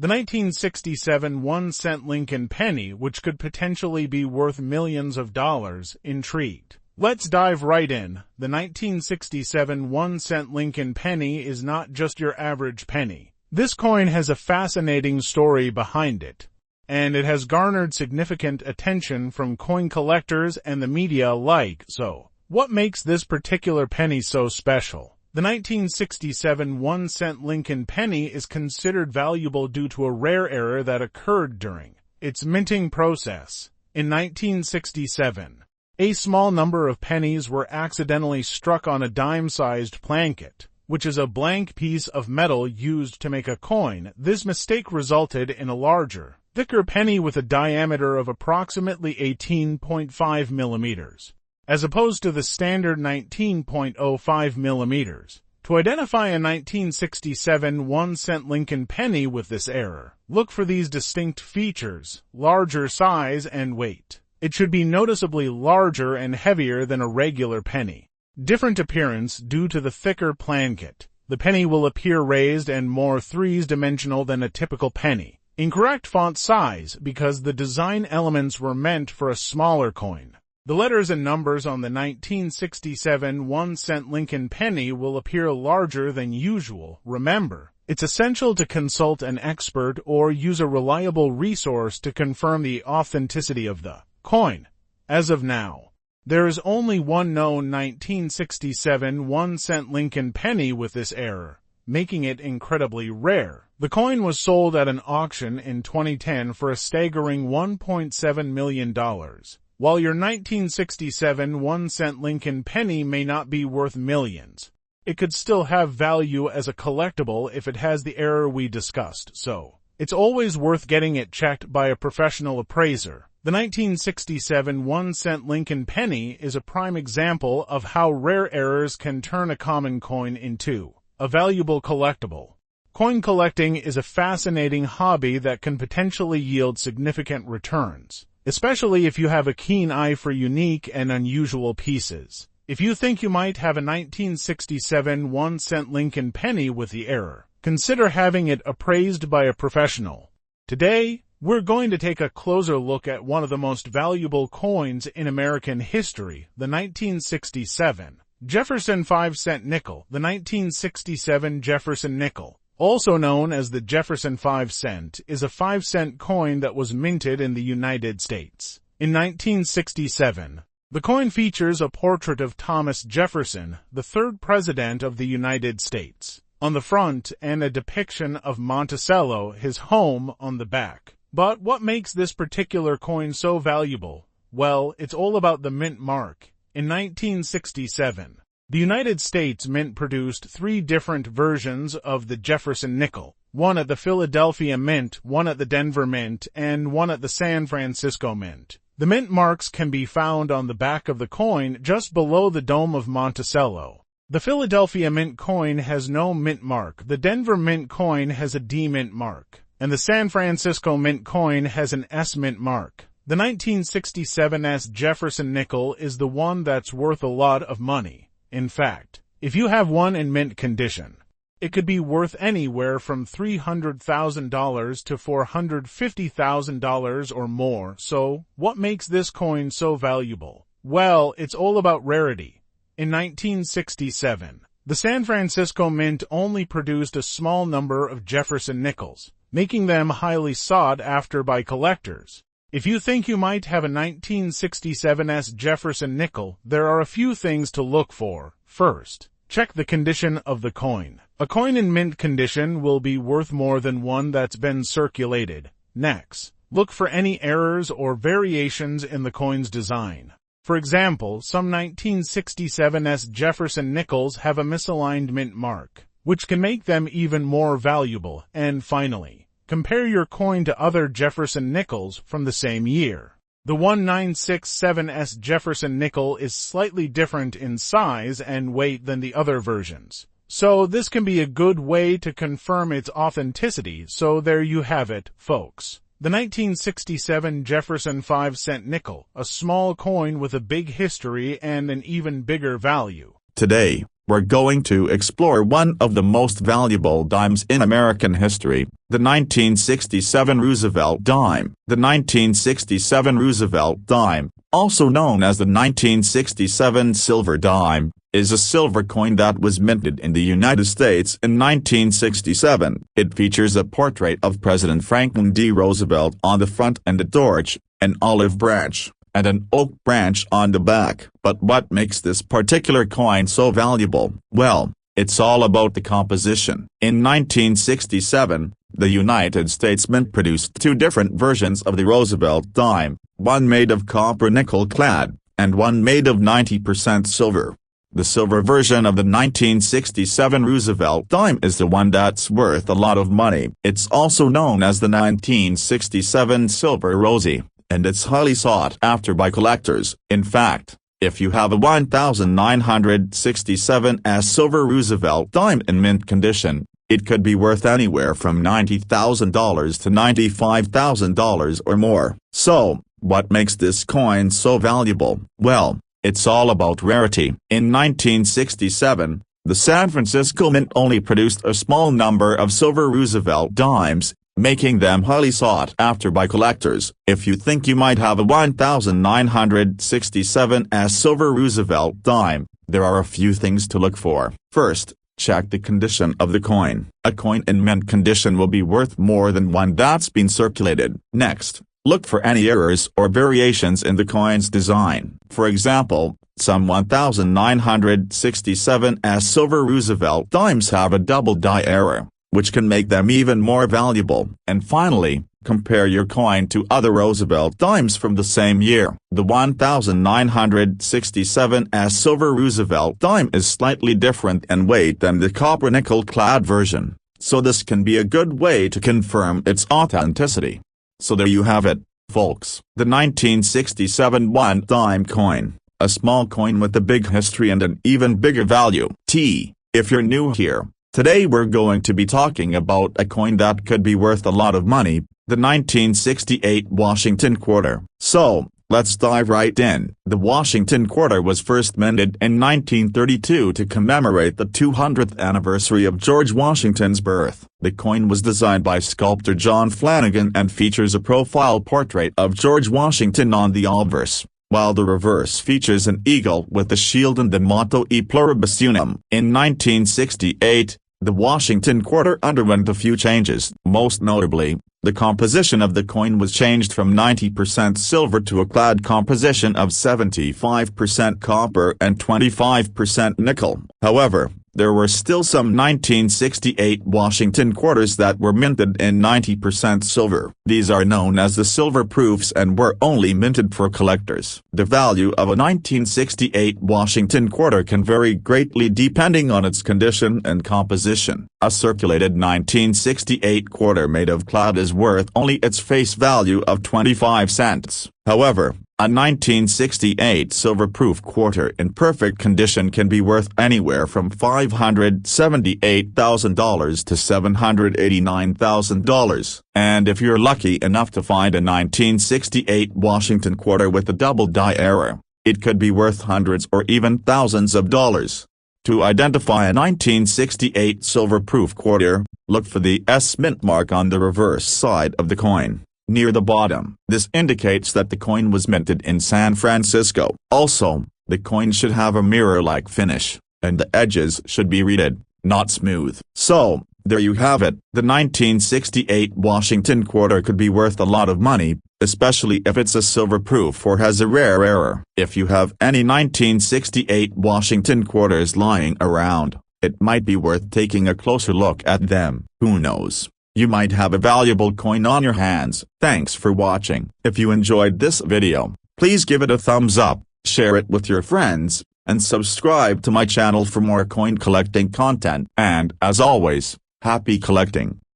The 1967 1-cent Lincoln penny, which could potentially be worth millions of dollars, intrigued. Let's dive right in. The 1967 1-cent Lincoln penny is not just your average penny. This coin has a fascinating story behind it, and it has garnered significant attention from coin collectors and the media alike. So, what makes this particular penny so special? The 1967 1-cent Lincoln penny is considered valuable due to a rare error that occurred during its minting process. In 1967, a small number of pennies were accidentally struck on a dime-sized plankett, which is a blank piece of metal used to make a coin. This mistake resulted in a larger, thicker penny with a diameter of approximately 18.5 millimeters, as opposed to the standard 19.05 millimeters. To identify a 1967 1-cent Lincoln penny with this error, look for these distinct features: larger size and weight. It should be noticeably larger and heavier than a regular penny. Different appearance due to the thicker plankett. The penny will appear raised and more three-dimensional than a typical penny. Incorrect font size because the design elements were meant for a smaller coin. The letters and numbers on the 1967 1-cent Lincoln penny will appear larger than usual. Remember, it's essential to consult an expert or use a reliable resource to confirm the authenticity of the coin. As of now, there is only one known 1967 1-cent Lincoln penny with this error, making it incredibly rare. The coin was sold at an auction in 2010 for a staggering $1.7 million. While your 1967 1-cent Lincoln penny may not be worth millions, it could still have value as a collectible if it has the error we discussed, so it's always worth getting it checked by a professional appraiser. The 1967 1-cent Lincoln penny is a prime example of how rare errors can turn a common coin into a valuable collectible. Coin collecting is a fascinating hobby that can potentially yield significant returns, especially if you have a keen eye for unique and unusual pieces. If you think you might have a 1967 1-cent Lincoln penny with the error, consider having it appraised by a professional. Today, we're going to take a closer look at one of the most valuable coins in American history, the 1967 Jefferson 5-cent nickel. The 1967 Jefferson nickel, also known as the Jefferson 5-cent, is a 5-cent coin that was minted in the United States. In 1967, the coin features a portrait of Thomas Jefferson, the third president of the United States, on the front and a depiction of Monticello, his home, on the back. But what makes this particular coin so valuable? Well, it's all about the mint mark. In 1967, the United States Mint produced 3 different versions of the Jefferson nickel, one at the Philadelphia Mint, one at the Denver Mint, and one at the San Francisco Mint. The mint marks can be found on the back of the coin just below the dome of Monticello. The Philadelphia Mint coin has no mint mark, the Denver Mint coin has a D mint mark, and the San Francisco Mint coin has an S mint mark. The 1967 S Jefferson nickel is the one that's worth a lot of money. In fact, if you have one in mint condition, it could be worth anywhere from $300,000 to $450,000 or more. So, what makes this coin so valuable? Well, it's all about rarity. In 1967, the San Francisco Mint only produced a small number of Jefferson nickels, making them highly sought after by collectors. If you think you might have a 1967 S Jefferson nickel, there are a few things to look for. First, check the condition of the coin. A coin in mint condition will be worth more than one that's been circulated. Next, look for any errors or variations in the coin's design. For example, some 1967 S Jefferson nickels have a misaligned mint mark, which can make them even more valuable. And finally, compare your coin to other Jefferson nickels from the same year. The 1967 S Jefferson nickel is slightly different in size and weight than the other versions, so this can be a good way to confirm its authenticity. So there you have it, folks. The 1967 Jefferson 5-cent nickel, a small coin with a big history and an even bigger value. Today, we're going to explore one of the most valuable dimes in American history, the 1967 Roosevelt dime. The 1967 Roosevelt dime, also known as the 1967 silver dime, is a silver coin that was minted in the United States in 1967. It features a portrait of President Franklin D. Roosevelt on the front and a torch, an olive branch, and an oak branch on the back. But what makes this particular coin so valuable? Well, it's all about the composition. In 1967, the United States Mint produced two different versions of the Roosevelt dime, one made of copper nickel clad, and one made of 90% silver. The silver version of the 1967 Roosevelt dime is the one that's worth a lot of money. It's also known as the 1967 Silver Rosie, and it's highly sought after by collectors. In fact, if you have a 1967 silver Roosevelt dime in mint condition, it could be worth anywhere from $90,000 to $95,000 or more. So, what makes this coin so valuable? Well, it's all about rarity. In 1967, the San Francisco Mint only produced a small number of silver Roosevelt dimes, making them highly sought after by collectors. If you think you might have a 1967 silver Roosevelt dime, there are a few things to look for. First, check the condition of the coin. A coin in mint condition will be worth more than one that's been circulated. Next, look for any errors or variations in the coin's design. For example, some 1967 silver Roosevelt dimes have a double die error, which can make them even more valuable. And finally, compare your coin to other Roosevelt dimes from the same year. The 1967 silver Roosevelt dime is slightly different in weight than the copper nickel-clad version, so this can be a good way to confirm its authenticity. So there you have it, folks. The 1967 one-dime coin, a small coin with a big history and an even bigger value. If you're new here, today we're going to be talking about a coin that could be worth a lot of money, the 1968 Washington quarter. So, let's dive right in. The Washington quarter was first minted in 1932 to commemorate the 200th anniversary of George Washington's birth. The coin was designed by sculptor John Flanagan and features a profile portrait of George Washington on the obverse, while the reverse features an eagle with the shield and the motto E pluribus unum. In 1968, the Washington quarter underwent a few changes. Most notably, the composition of the coin was changed from 90% silver to a clad composition of 75% copper and 25% nickel. However, there were still some 1968 Washington quarters that were minted in 90% silver. These are known as the silver proofs and were only minted for collectors. The value of a 1968 Washington quarter can vary greatly depending on its condition and composition. A circulated 1968 quarter made of clad is worth only its face value of 25 cents. However, a 1968 silver-proof quarter in perfect condition can be worth anywhere from $578,000 to $789,000. And if you're lucky enough to find a 1968 Washington quarter with a double die error, it could be worth hundreds or even thousands of dollars. To identify a 1968 silver-proof quarter, look for the S mint mark on the reverse side of the coin, near the bottom. This indicates that the coin was minted in San Francisco. Also, the coin should have a mirror-like finish, and the edges should be reeded, not smooth. So, there you have it. The 1968 Washington quarter could be worth a lot of money, especially if it's a silver-proof or has a rare error. If you have any 1968 Washington quarters lying around, it might be worth taking a closer look at them. Who knows? You might have a valuable coin on your hands. Thanks for watching. If you enjoyed this video, please give it a thumbs up, share it with your friends, and subscribe to my channel for more coin collecting content. And as always, happy collecting.